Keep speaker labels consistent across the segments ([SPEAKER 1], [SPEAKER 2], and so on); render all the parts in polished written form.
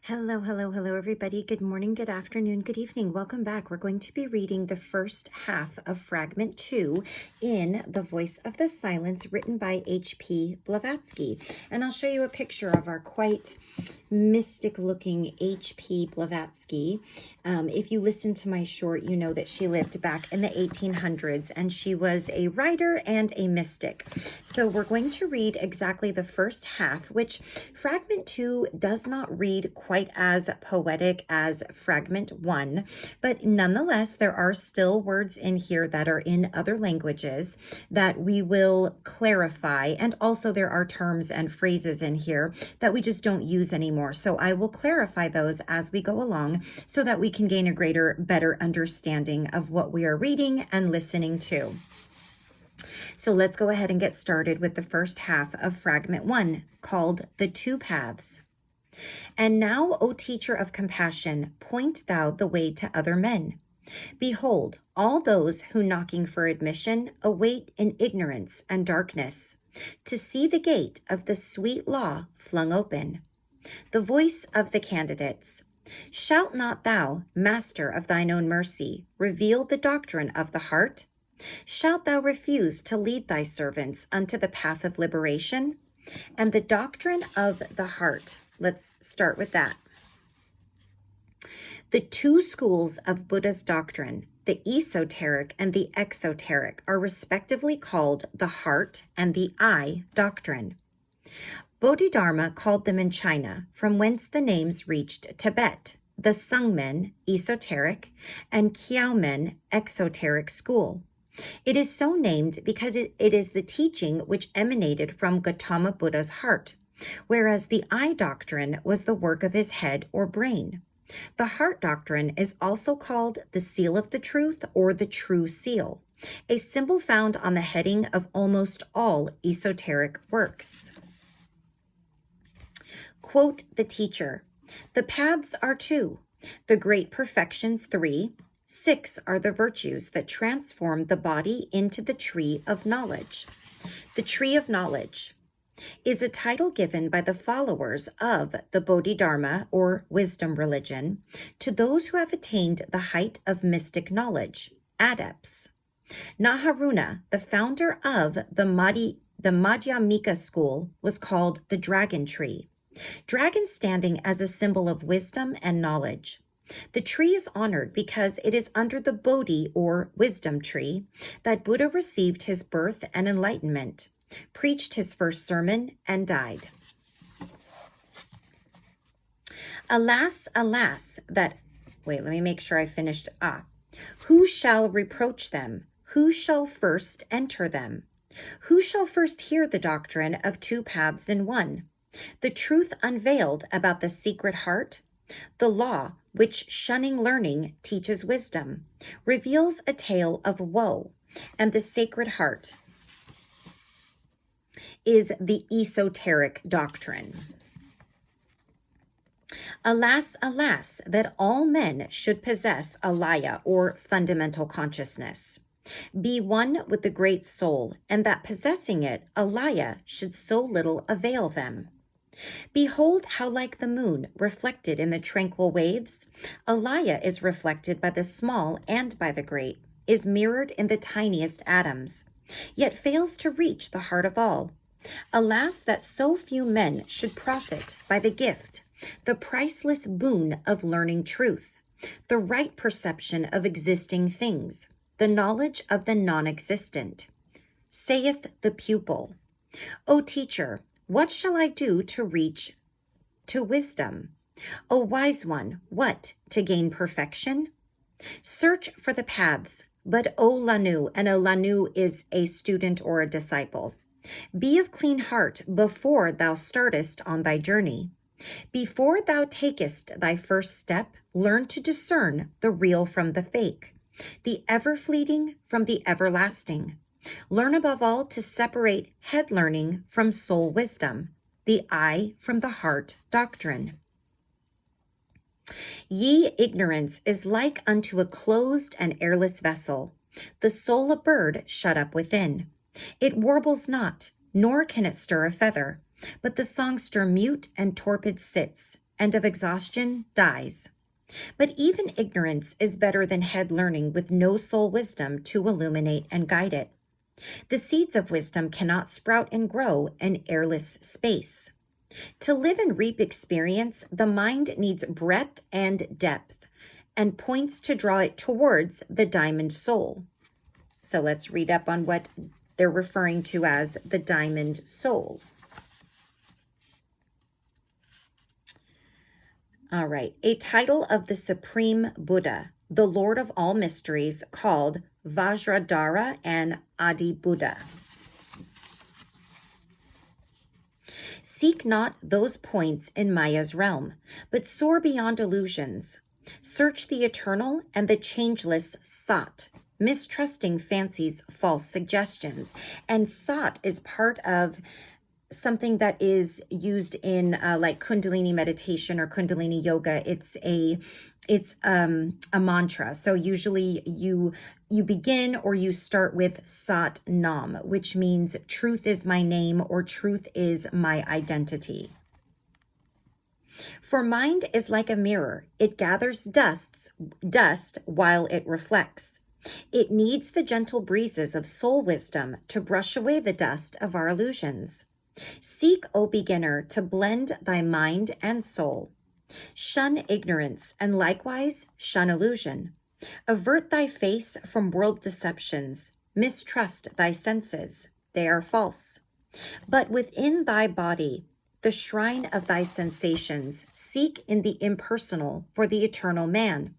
[SPEAKER 1] Hello, hello, hello, everybody. Good morning, good afternoon, good evening. Welcome back. We're going to be reading the first half of Fragment 2 in The Voice of the Silence, written by H.P. Blavatsky. And I'll show you a picture of our quite mystic-looking H.P. Blavatsky. If you listen to my short, you know that she lived back in the 1800s, and she was a writer and a mystic. So we're going to read exactly the first half, which Fragment 2 does not read quite as poetic as Fragment 1, but nonetheless, there are still words in here that are in other languages that we will clarify, and also there are terms and phrases in here that we just don't use anymore. So I will clarify those as we go along so that we can gain a better understanding of what we are reading and listening to. So let's go ahead and get started with the first half of Fragment 1, called The Two Paths. And now, O teacher of compassion, point thou the way to other men. Behold, all those who knocking for admission await in ignorance and darkness, to see the gate of the sweet law flung open. The voice of the candidates. Shalt not thou, master of thine own mercy, reveal the doctrine of the heart? Shalt thou refuse to lead thy servants unto the path of liberation? And the doctrine of the heart. Let's start with that. The two schools of Buddha's doctrine, the esoteric and the exoteric, are respectively called the heart and the I doctrine. Bodhidharma called them in China, from whence the names reached Tibet, the Sungmen, esoteric, and Kiaomen, exoteric school. It is so named because it is the teaching which emanated from Gautama Buddha's heart, whereas the I doctrine was the work of his head or brain. The heart doctrine is also called the seal of the truth or the true seal, a symbol found on the heading of almost all esoteric works. Quote the teacher, the paths are two, the great perfections 3, 6 are the virtues that transform the body into the tree of knowledge. The tree of knowledge is a title given by the followers of the Bodhidharma or wisdom religion to those who have attained the height of mystic knowledge, adepts. Naharuna, the founder of the Madhyamika school, was called the dragon tree. Dragon standing as a symbol of wisdom and knowledge. The tree is honored because it is under the Bodhi or wisdom tree that Buddha received his birth and enlightenment, preached his first sermon, and died. Alas, alas, let me make sure I finished. Who shall reproach them? Who shall first enter them? Who shall first hear the doctrine of two paths in one? The truth unveiled about the secret heart, the law which shunning learning teaches wisdom, reveals a tale of woe, and the sacred heart is the esoteric doctrine. Alas, alas, that all men should possess alaya or fundamental consciousness. Be one with the great soul, and that possessing it, alaya, should so little avail them. Behold how like the moon reflected in the tranquil waves, alaya is reflected by the small and by the great, is mirrored in the tiniest atoms, yet fails to reach the heart of all. Alas, that so few men should profit by the gift, the priceless boon of learning truth, the right perception of existing things, the knowledge of the non-existent. Saith the pupil, O teacher, what shall I do to reach to wisdom? O wise one, what, to gain perfection? Search for the paths, but O Lanu, and a Lanu is a student or a disciple. Be of clean heart before thou startest on thy journey. Before thou takest thy first step, learn to discern the real from the fake, the ever-fleeting from the everlasting. Learn above all to separate head learning from soul wisdom, the I from the heart doctrine. Ye ignorance is like unto a closed and airless vessel, the soul a bird shut up within. It warbles not, nor can it stir a feather, but the songster mute and torpid sits, and of exhaustion dies. But even ignorance is better than head learning with no soul wisdom to illuminate and guide it. The seeds of wisdom cannot sprout and grow in airless space. To live and reap experience, the mind needs breadth and depth, and points to draw it towards the diamond soul. So let's read up on what they're referring to as the diamond soul. All right, a title of the Supreme Buddha, the Lord of all mysteries, called Vajradhara and Adi Buddha. Seek not those points in Maya's realm, but soar beyond illusions. Search the eternal and the changeless Sat, mistrusting fancy's false suggestions. And Sat is part of something that is used in like Kundalini meditation or Kundalini yoga. It's a mantra. So usually you begin or you start with Sat Nam, which means truth is my name or truth is my identity. For mind is like a mirror. It gathers dust while it reflects. It needs the gentle breezes of soul wisdom to brush away the dust of our illusions. Seek, O beginner, to blend thy mind and soul. Shun ignorance and likewise shun illusion. Avert thy face from world deceptions. Mistrust thy senses. They are false. But within thy body, the shrine of thy sensations, seek in the impersonal for the eternal man.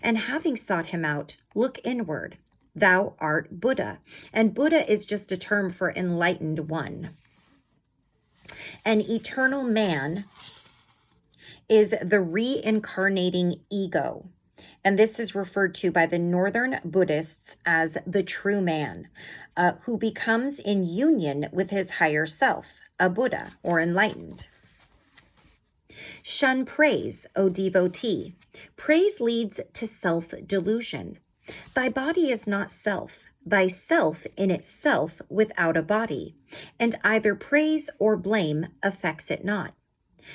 [SPEAKER 1] And having sought him out, look inward. Thou art Buddha. And Buddha is just a term for enlightened one. An eternal man is the reincarnating ego. And this is referred to by the Northern Buddhists as the true man, who becomes in union with his higher self, a Buddha or enlightened. Shun praise, O devotee. Praise leads to self-delusion. Thy body is not self. Thyself in itself without a body, and either praise or blame affects it not.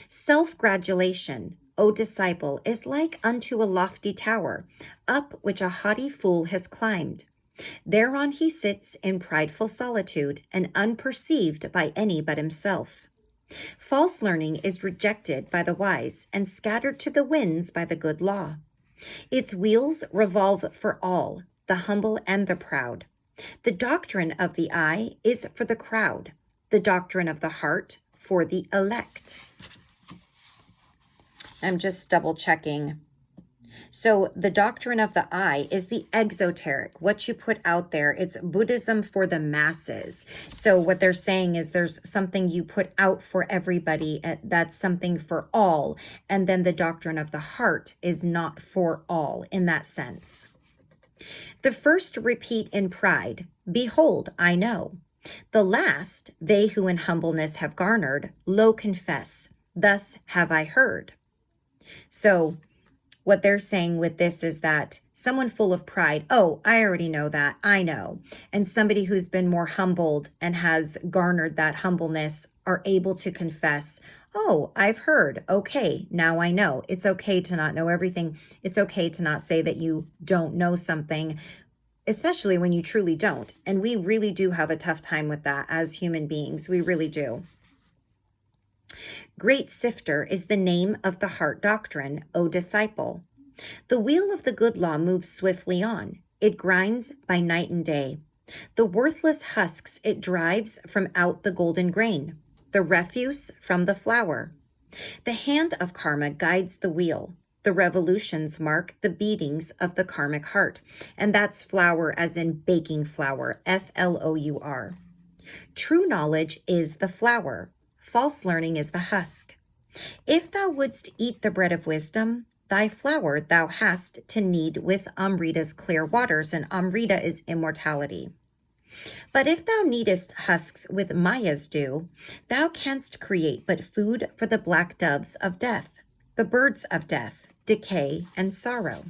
[SPEAKER 1] Self-gratulation, O disciple, is like unto a lofty tower, up which a haughty fool has climbed. Thereon he sits in prideful solitude and unperceived by any but himself. False learning is rejected by the wise and scattered to the winds by the good law. Its wheels revolve for all, the humble and the proud. The doctrine of the eye is for the crowd, the doctrine of the heart for the elect. I'm just double checking. So the doctrine of the eye is the exoteric, what you put out there. It's Buddhism for the masses. So what they're saying is there's something you put out for everybody. That's something for all. And then the doctrine of the heart is not for all in that sense. The first repeat in pride, behold, I know. The last, they who in humbleness have garnered, lo confess, thus have I heard. So what they're saying with this is that someone full of pride, oh, I already know that, I know. And somebody who's been more humbled and has garnered that humbleness are able to confess, oh, I've heard. Okay, now I know. It's okay to not know everything. It's okay to not say that you don't know something, especially when you truly don't. And we really do have a tough time with that as human beings. We really do. Great Sifter is the name of the heart doctrine, O disciple. The wheel of the good law moves swiftly on. It grinds by night and day. The worthless husks it drives from out the golden grain, the refuse from the flour. The hand of karma guides the wheel. The revolutions mark the beatings of the karmic heart. And that's flour as in baking flour, Flour. True knowledge is the flour. False learning is the husk. If thou wouldst eat the bread of wisdom, thy flour thou hast to knead with Amrita's clear waters, and Amrita is immortality. But if thou kneadest husks with Maya's dew, thou canst create but food for the black doves of death, the birds of death, decay, and sorrow.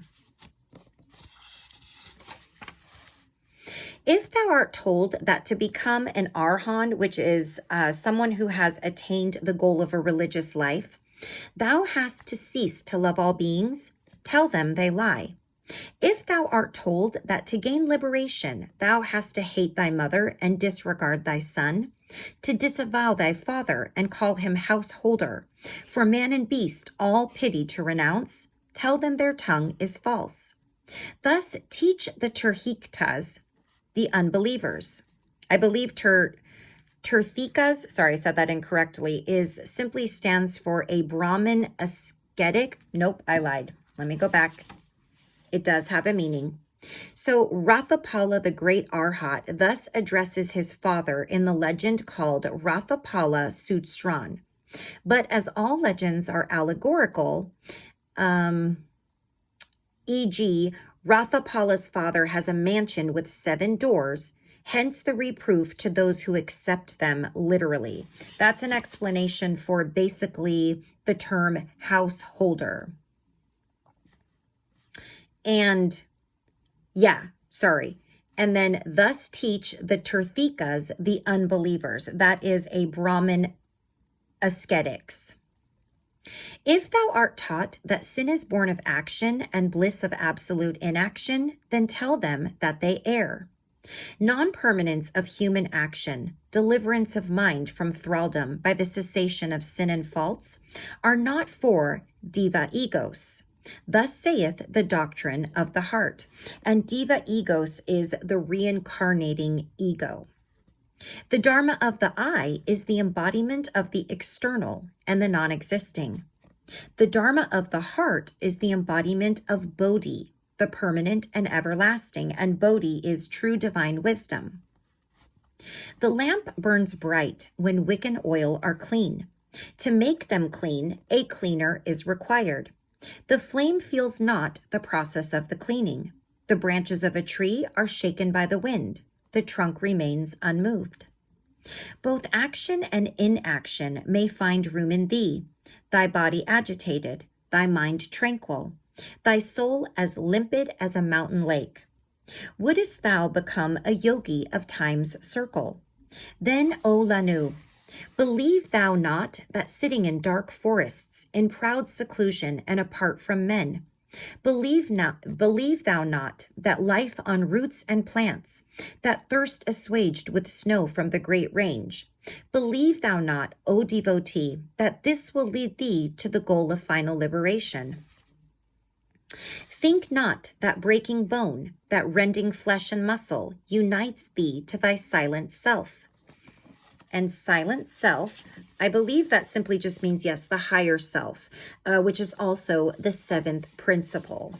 [SPEAKER 1] If thou art told that to become an arhan, which is someone who has attained the goal of a religious life, Thou hast to cease to love all beings, tell them they lie. If thou art told that to gain liberation thou hast to hate thy mother and disregard thy son, to disavow thy father and call him householder, for man and beast all pity to renounce, tell them their tongue is false. Thus teach the Terhiktas, the unbelievers. I believe Terthikas, sorry, I said that incorrectly, simply stands for a Brahmin ascetic. Nope, I lied. Let me go back. It does have a meaning. So Rathapala, the great Arhat, thus addresses his father in the legend called Rathapala Sutsran. But as all legends are allegorical, e.g., Rathapala's father has a mansion with 7 doors, hence the reproof to those who accept them literally. That's an explanation for basically the term householder. And and then thus teach the Terthikas, the unbelievers. That is a Brahmin ascetics. If thou art taught that sin is born of action and bliss of absolute inaction, then tell them that they err. Non-permanence of human action, deliverance of mind from thraldom by the cessation of sin and faults, are not for diva egos. Thus saith the doctrine of the heart, and diva egos is the reincarnating ego. The dharma of the eye is the embodiment of the external and the non-existing. The dharma of the heart is the embodiment of bodhi, the permanent and everlasting, and bodhi is true divine wisdom. The lamp burns bright when wick and oil are clean. To make them clean, a cleaner is required. The flame feels not the process of the cleaning. The branches of a tree are shaken by the wind. The trunk remains unmoved. Both action and inaction may find room in thee, thy body agitated, thy mind tranquil, thy soul as limpid as a mountain lake. Wouldst thou become a yogi of time's circle? Then, O Lanu, believe thou not that sitting in dark forests, in proud seclusion and apart from men, believe thou not that life on roots and plants, that thirst assuaged with snow from the great range, believe thou not, O devotee, that this will lead thee to the goal of final liberation. Think not that breaking bone, that rending flesh and muscle, unites thee to thy silent self. And silent self, I believe that simply just means, yes, the higher self, which is also the 7th principle.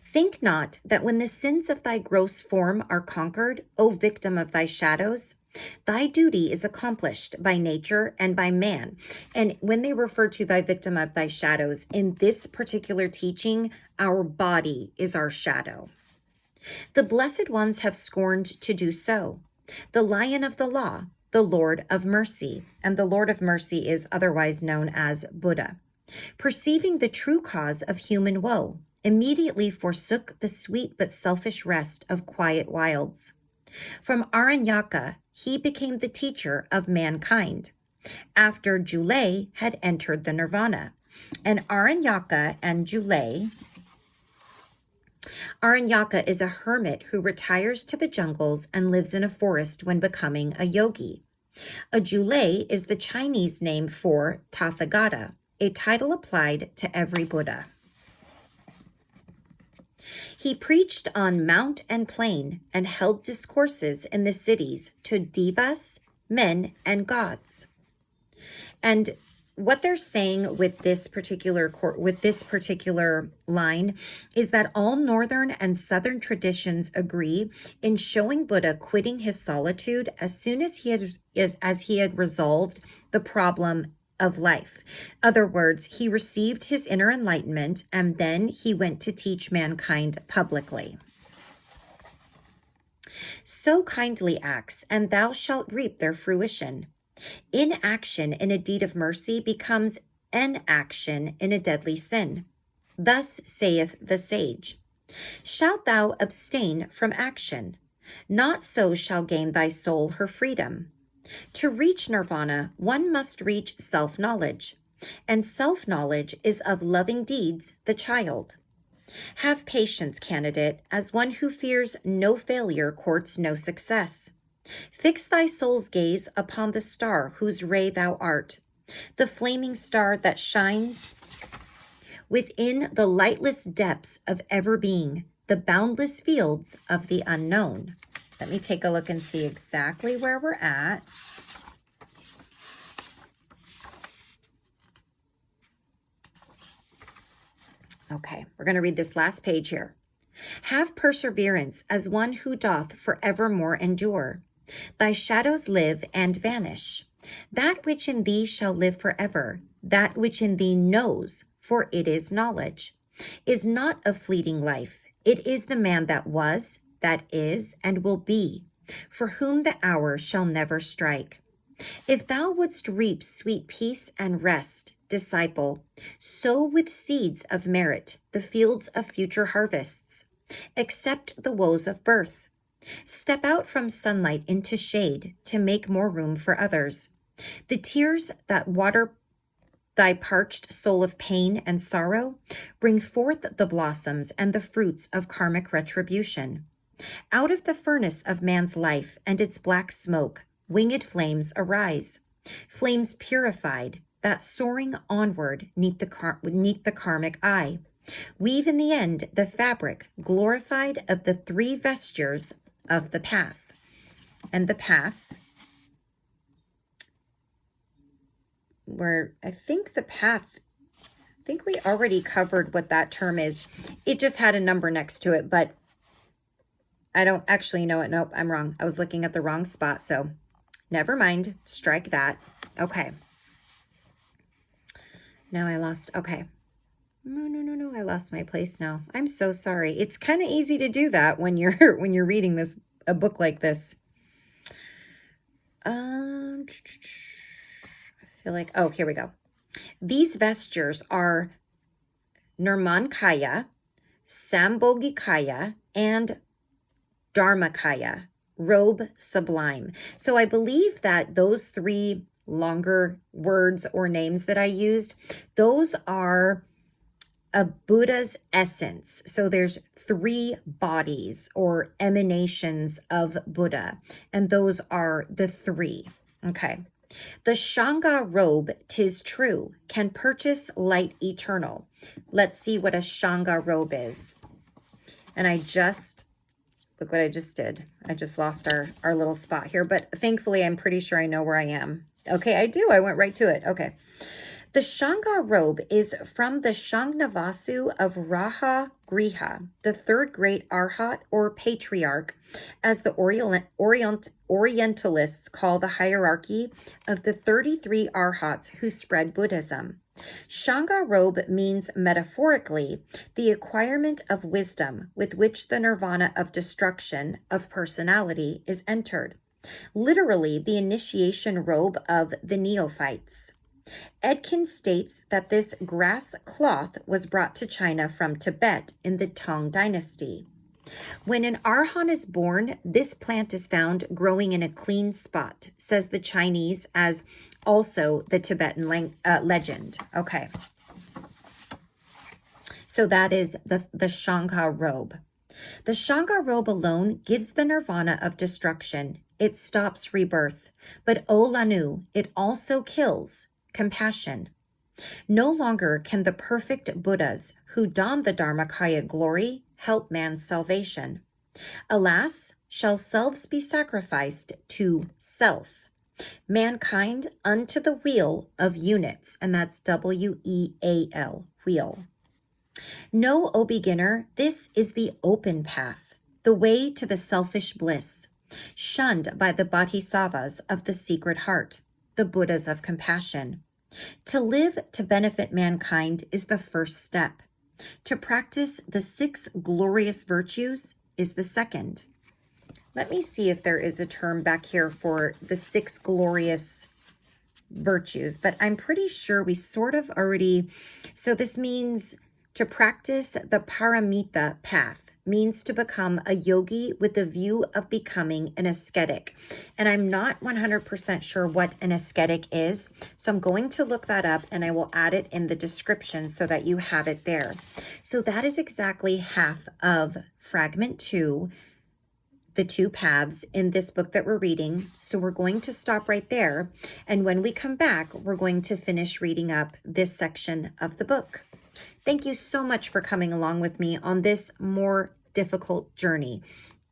[SPEAKER 1] Think not that when the sins of thy gross form are conquered, O victim of thy shadows, thy duty is accomplished by nature and by man. And when they refer to thy victim of thy shadows, in this particular teaching, our body is our shadow. The blessed ones have scorned to do so. The Lion of the Law, the Lord of Mercy, and the Lord of Mercy is otherwise known as Buddha, perceiving the true cause of human woe, immediately forsook the sweet but selfish rest of quiet wilds. From Aranyaka, he became the teacher of mankind, after Julay had entered the nirvana. And Aranyaka is a hermit who retires to the jungles and lives in a forest when becoming a yogi. A Julay is the Chinese name for Tathagata, a title applied to every Buddha. He preached on mount and plain and held discourses in the cities to devas, men, and gods. And what they're saying with this particular line is that all northern and southern traditions agree in showing Buddha quitting his solitude as soon as he had resolved the problem of life. Other words, he received his inner enlightenment and then he went to teach mankind publicly. Sow kindly acts, and thou shalt reap their fruition. Inaction in a deed of mercy becomes inaction in a deadly sin. Thus saith the sage, shalt thou abstain from action, not so shall gain thy soul her freedom. To reach nirvana, one must reach self-knowledge. and self-knowledge is of loving deeds the child. Have patience, candidate, as one who fears no failure courts no success. Fix thy soul's gaze upon the star whose ray thou art, the flaming star that shines within the lightless depths of ever-being, the boundless fields of the unknown. Let me take a look and see exactly where we're at. Okay, we're going to read this last page here. Have perseverance as one who doth forevermore endure. Thy shadows live and vanish. That which in thee shall live forever, that which in thee knows, for it is knowledge, is not a fleeting life. It is the man that was, that is, and will be, for whom the hour shall never strike. If thou wouldst reap sweet peace and rest, disciple, sow with seeds of merit the fields of future harvests. Accept the woes of birth. Step out from sunlight into shade to make more room for others. The tears that water thy parched soul of pain and sorrow bring forth the blossoms and the fruits of karmic retribution. Out of the furnace of man's life and its black smoke, winged flames arise, flames purified, that soaring onward neath the karmic eye, weave in the end the fabric glorified of the three vestures of the path. And the path, I think we already covered what that term is. It just had a number next to it, but I don't actually know it. Nope, I'm wrong. I was looking at the wrong spot, so never mind. Strike that. Okay. Now I lost, okay. No, I lost my place now. I'm so sorry. It's kind of easy to do that when you're reading a book like this. I feel like, oh, here we go. These vestures are Nirmankaya, Sambhogikaya, and Dharmakaya, robe sublime. So I believe that those three longer words or names that I used, those are a Buddha's essence. So there's three bodies or emanations of Buddha, and those are the three. Okay. The Shanga robe, 'tis true, can purchase light eternal. Let's see what a Shanga robe is. And look what I just did. I just lost our little spot here, but thankfully I'm pretty sure I know where I am. Okay, I do. I went right to it. Okay. The Shanga robe is from the Shangnavasu of Raha Griha, the third great Arhat or patriarch, as the Orientalists call the hierarchy of the 33 Arhats who spread Buddhism. Shanga robe means metaphorically the acquirement of wisdom with which the nirvana of destruction of personality is entered. Literally, the initiation robe of the neophytes. Edkin states that this grass cloth was brought to China from Tibet in the Tang dynasty. When an arhan is born, this plant is found growing in a clean spot, says the Chinese, as also the Tibetan legend. Okay. So that is the Shanga robe. The Shanga robe alone gives the nirvana of destruction. It stops rebirth. But O Lanu, it also kills compassion. No longer can the perfect Buddhas who don the Dharmakaya glory help man's salvation. Alas, shall selves be sacrificed to self, mankind unto the wheel of units, and that's W-E-A-L, wheel. Know, O beginner, this is the open path, the way to the selfish bliss, shunned by the bodhisattvas of the secret heart, the Buddhas of compassion. To live to benefit mankind is the first step. To practice the 6 glorious virtues is the second. Let me see if there is a term back here for the 6 glorious virtues, but I'm pretty sure we sort of already, so this means to practice the paramita path, means to become a yogi with the view of becoming an ascetic. And I'm not 100% sure what an ascetic is, so I'm going to look that up and I will add it in the description so that you have it there. So that is exactly half of Fragment 2, the 2 paths in this book that we're reading. So we're going to stop right there. And when we come back, we're going to finish reading up this section of the book. Thank you so much for coming along with me on this more difficult journey.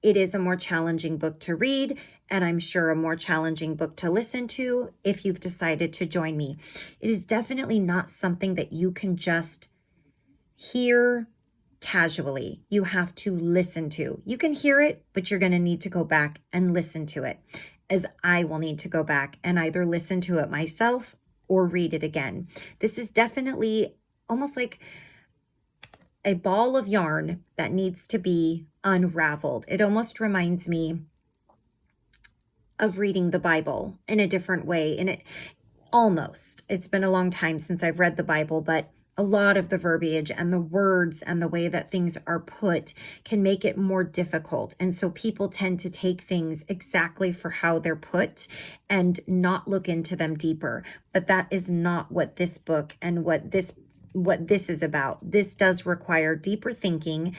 [SPEAKER 1] It is a more challenging book to read, and I'm sure a more challenging book to listen to if you've decided to join me. It is definitely not something that you can just hear casually. You have to listen to. You can hear it, but you're going to need to go back and listen to it, as I will need to go back and either listen to it myself or read it again. This is definitely almost like a ball of yarn that needs to be unraveled. It almost reminds me of reading the Bible in a different way. And it's been a long time since I've read the Bible, but a lot of the verbiage and the words and the way that things are put can make it more difficult. And so people tend to take things exactly for how they're put and not look into them deeper. But that is not what this book and what this is about. This does require deeper thinking,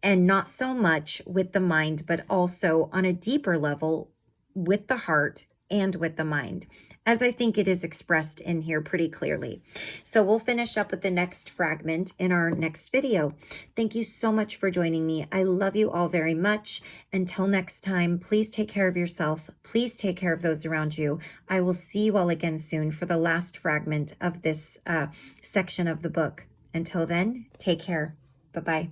[SPEAKER 1] and not so much with the mind, but also on a deeper level with the heart and with the mind, as I think it is expressed in here pretty clearly. So we'll finish up with the next fragment in our next video. Thank you so much for joining me. I love you all very much. Until next time, please take care of yourself. Please take care of those around you. I will see you all again soon for the last fragment of this section of the book. Until then, take care. Bye-bye.